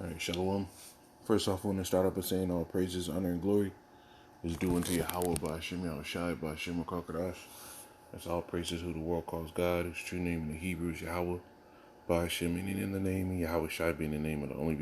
All right, Shalom. First off, I want to start up by saying all praises, honor, and glory is due unto Yahweh by Hashem Yahushai by Hashem Kakadash. That's all praises who the world calls God. His true name in the Hebrew is Yahweh by Hashem, meaning in the name, and Yahushai being the name of the only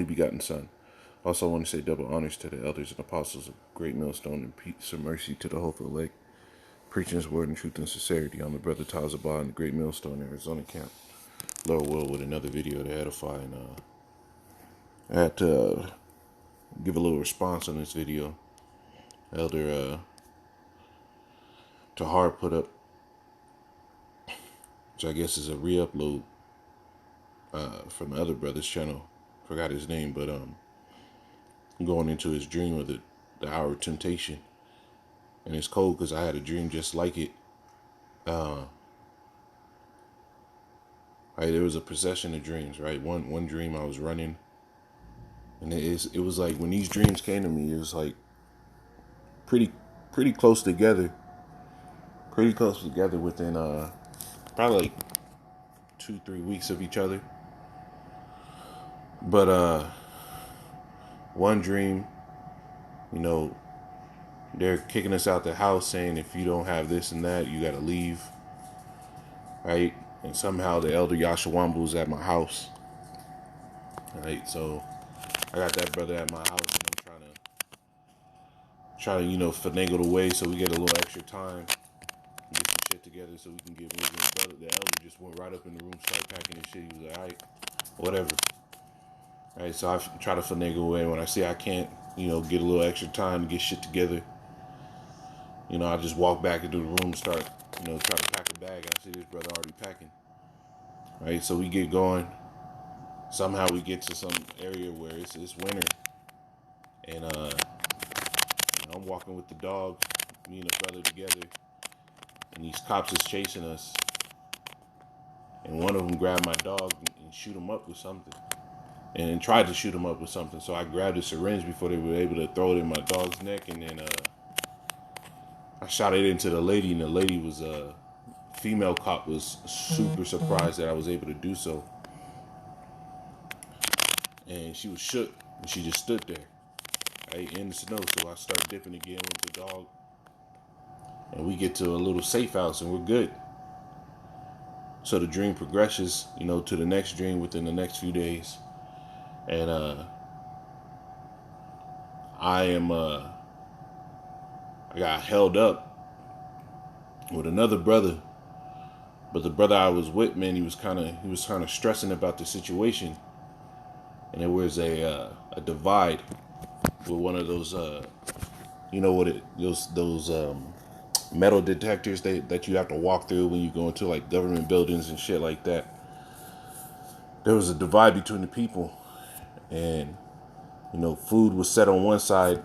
begotten Son. Also, I want to say double honors to the elders and apostles of Great Millstone and peace and mercy to the hopeful elect, preaching His word in truth and sincerity. I'm the brother Tazabah in the Great Millstone, Arizona camp. Lord will with another video to edify and I had to give a little response on this video. Elder Tahar put up, which I guess is a re-upload from the other brother's channel. Forgot his name, but going into his dream of the hour of temptation. And it's cold because I had a dream just like it. There was a procession of dreams, right? One dream I was running. And it was like when these dreams came to me, it was like pretty close together. Pretty close together within probably like 2-3 weeks of each other. But one dream, they're kicking us out the house saying if you don't have this and that, you gotta leave. Right? And somehow the elder Yashawambu was at my house. Right? So I got that brother at my house and I'm trying to finagle the way so we get a little extra time, get some shit together so we can get moving. The elder just went right up in the room, started packing his shit. He was like, all right, whatever. All right, so I try to finagle away. When I see I can't, get a little extra time to get shit together, I just walk back into the room, start, try to pack a bag. And I see this brother already packing. Right, so we get going. Somehow we get to some area where it's winter. And I'm walking with the dog, me and the brother together. And these cops is chasing us. And one of them grabbed my dog and shoot him up with something. And tried to shoot him up with something. So I grabbed a syringe before they were able to throw it in my dog's neck. And then I shot it into the lady. And the lady was female cop was super surprised that I was able to do so. And she was shook. And she just stood there. Right, in the snow. So I start dipping again with the dog. And we get to a little safe house and we're good. So the dream progresses, to the next dream within the next few days. And I got held up with another brother. But the brother I was with, man, he was kind of stressing about the situation. And there was a divide with one of those those metal detectors that you have to walk through when you go into like government buildings and shit like that. There was a divide between the people. And, food was set on one side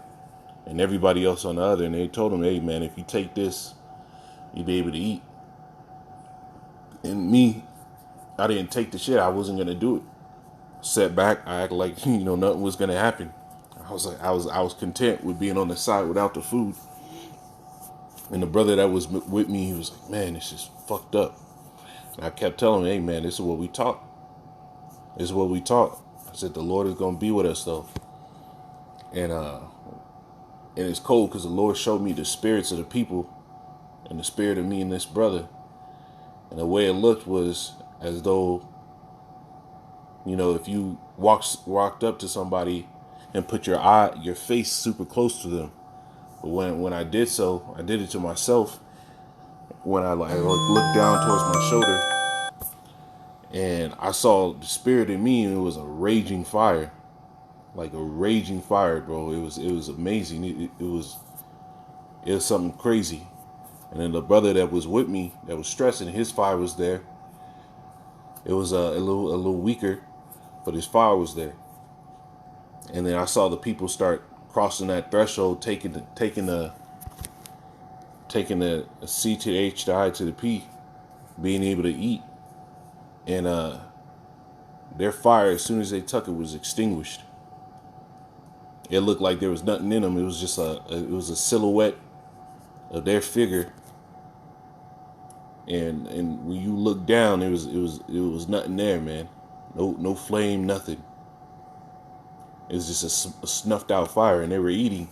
and everybody else on the other. And they told him, hey, man, if you take this, you'll be able to eat. And me, I didn't take the shit. I wasn't going to do it. Sat back. I acted like, nothing was going to happen. I was content with being on the side without the food. And the brother that was with me, he was like, man, this is fucked up. And I kept telling him, hey, man, this is what we taught. This is what we taught. I said, the Lord is going to be with us, though. And it's cold because the Lord showed me the spirits of the people and the spirit of me and this brother. And the way it looked was as though, if you walked up to somebody and put your face super close to them. But when I did so, I did it to myself. When I looked down towards my shoulder and I saw the spirit in me, and it was a raging fire. Like a raging fire, bro. It was amazing. It was something crazy. And then the brother that was with me, that was stressing, his fire was there. It was a little weaker, but his fire was there. And then I saw the people start crossing that threshold, taking the C to the H to I to the P, being able to eat. And their fire, as soon as they took it, was extinguished. It looked like there was nothing in them. It was just a silhouette of their figure. And when you look down, it was nothing there, man. No flame, nothing. It was just a snuffed out fire, and they were eating.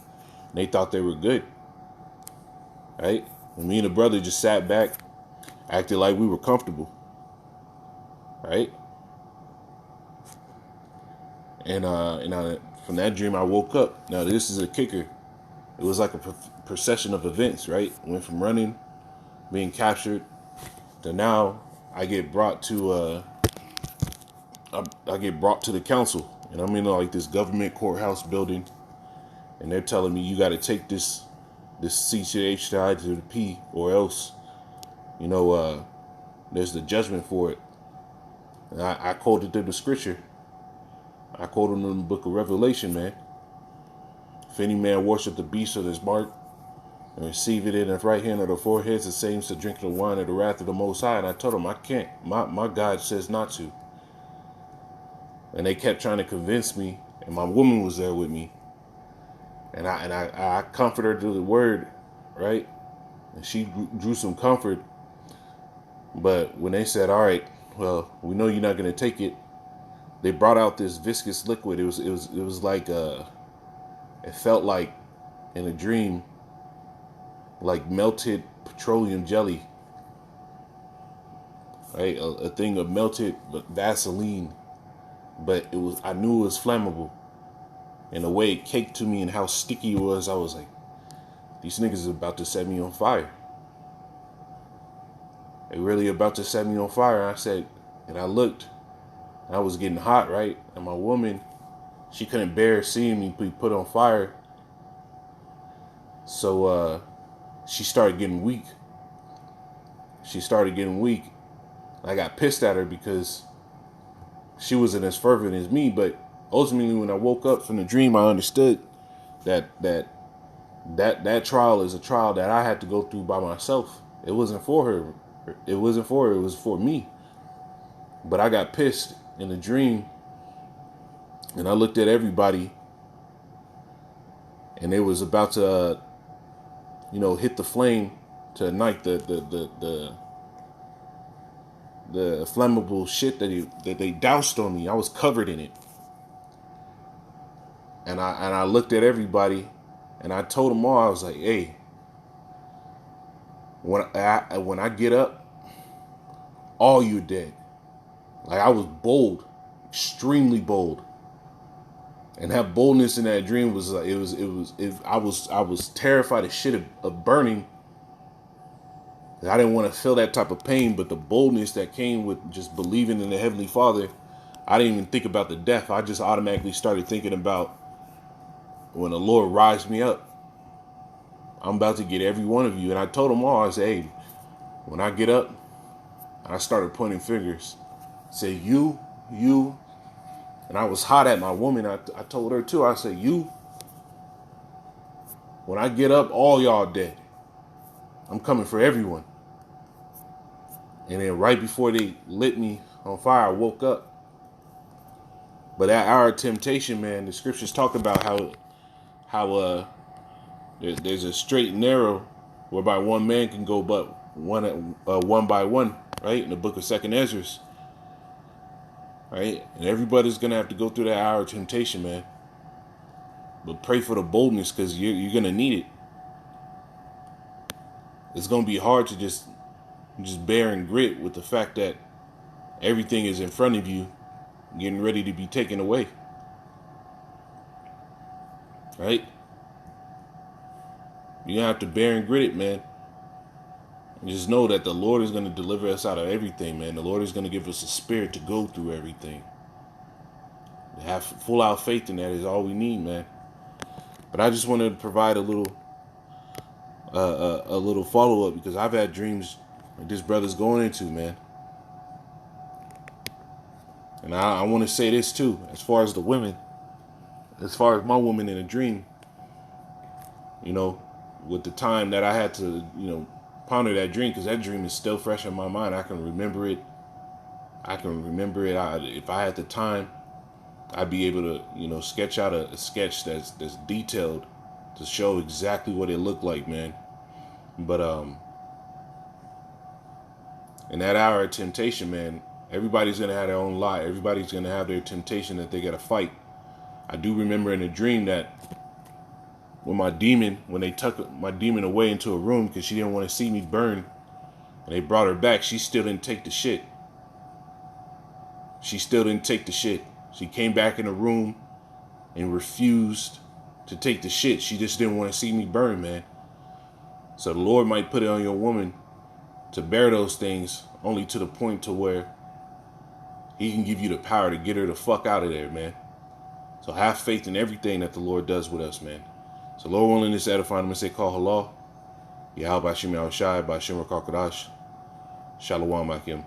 And they thought they were good, right? And me and the brother just sat back, acted like we were comfortable, right? And from that dream, I woke up. Now this is a kicker. It was like a procession of events, right? Went from running, being captured, to now I get brought to I get brought to the council, and I'm in like this government courthouse building, and they're telling me you got to take this CCH to the P, or else, there's the judgment for it. And I quoted them the scripture. I quoted them in the book of Revelation, man. If any man worship the beast of his mark and receive it in his right hand or the forehead, it's the same to drink the wine of the wrath of the Most High. And I told them I can't. My God says not to. And they kept trying to convince me, and my woman was there with me. And I comforted her through the word, right? And she drew some comfort. But when they said, all right, well, we know you're not going to take it, they brought out this viscous liquid. It was like it felt like, in a dream, like melted petroleum jelly, right? A thing of melted Vaseline, but I knew it was flammable. And the way it caked to me and how sticky it was, I was like, these niggas is about to set me on fire. They really about to set me on fire. I said, and I looked, and I was getting hot, right? And my woman, she couldn't bear seeing me be put on fire. So she started getting weak. I got pissed at her because she wasn't as fervent as me. But ultimately, when I woke up from the dream, I understood that trial is a trial that I had to go through by myself. It wasn't for her. It wasn't for her. It was for me. But I got pissed in the dream, and I looked at everybody, and they was about to, hit the flame to ignite the flammable shit that they doused on me. I was covered in it, and I looked at everybody, and I told them all, I was like, hey, when I get up, all you dead. Like, I was bold, extremely bold. And that boldness in that dream was like, I was terrified as shit of burning. I didn't want to feel that type of pain, but the boldness that came with just believing in the Heavenly Father, I didn't even think about the death. I just automatically started thinking about when the Lord rised me up, I'm about to get every one of you. And I told them all, I said, hey, when I get up, I started pointing fingers. Say, you. And I was hot at my woman. I told her too. I said, you. When I get up, all y'all dead. I'm coming for everyone. And then right before they lit me on fire, I woke up. But that hour of temptation, man, the scriptures talk about how there's a straight and narrow whereby one man can go but one by one, right? In the book of 2nd Ezra. Right? And everybody's going to have to go through that hour of temptation, man. But pray for the boldness, because you're going to need it. It's going to be hard to just bear and grit with the fact that everything is in front of you, getting ready to be taken away. Right? You're going to have to bear and grit it, man. And just know that the Lord is going to deliver us out of everything, man. The Lord is going to give us a spirit to go through everything. To have full out faith in that is all we need, man. But I just wanted to provide a little follow up, because I've had dreams like this brother's going into, man. And I want to say this too, as far as the women, as far as my woman in a dream, with the time that I had to, ponder that dream, because that dream is still fresh in my mind. I can remember it. If I had the time, I'd be able to, sketch out a sketch that's detailed to show exactly what it looked like, man. But in that hour of temptation, man, everybody's gonna have their own lie. Everybody's gonna have their temptation that they gotta fight. I do remember in a dream that when they took my demon away into a room because she didn't want to see me burn, and they brought her back, she still didn't take the shit. She still didn't take the shit. She came back in the room and refused to take the shit. She just didn't want to see me burn, man. So the Lord might put it on your woman to bear those things only to the point to where he can give you the power to get her the fuck out of there, man. So have faith in everything that the Lord does with us, man. So Lord willing, this edifying, I'm going to say, call halal. Yahweh Bashim Yahushai, Bashim Rakakadash. Shalom Akim.